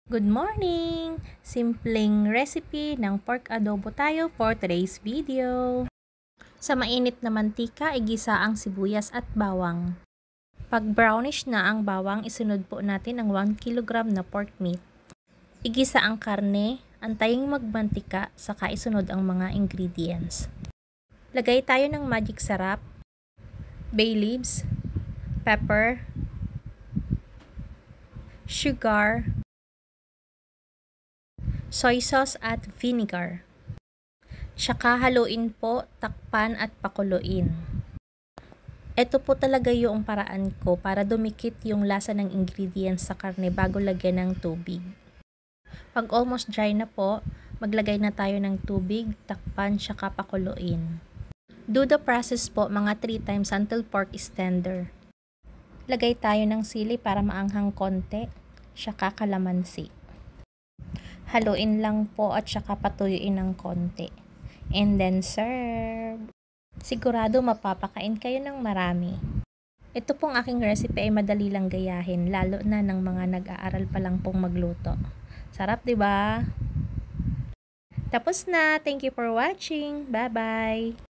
Good morning! Simpleng recipe ng pork adobo tayo for today's video. Sa mainit na mantika, igisa ang sibuyas at bawang. Pag brownish na ang bawang, isunod po natin ang 1 kg na pork meat. Igisa ang karne, antayin magmantika, saka isunod ang mga ingredients. Lagay tayo ng magic sarap, bay leaves, pepper, sugar, soy sauce at vinegar. Tsaka haluin po, takpan at pakuluin. Ito po talaga yung paraan ko para dumikit yung lasa ng ingredients sa karne bago lagyan ng tubig. Pag almost dry na po, maglagay na tayo ng tubig, takpan, tsaka pakuluin. Do the process po mga 3 times until pork is tender. Lagay tayo ng sili para maanghang konti, tsaka kalamansi. Haluin lang po at saka patuyuin ng konti. And then serve. Sigurado mapapakain kayo ng marami. Ito pong aking recipe ay madali lang gayahin, lalo na ng mga nag-aaral pa lang pong magluto. Sarap, 'di ba? Tapos na. Thank you for watching. Bye-bye.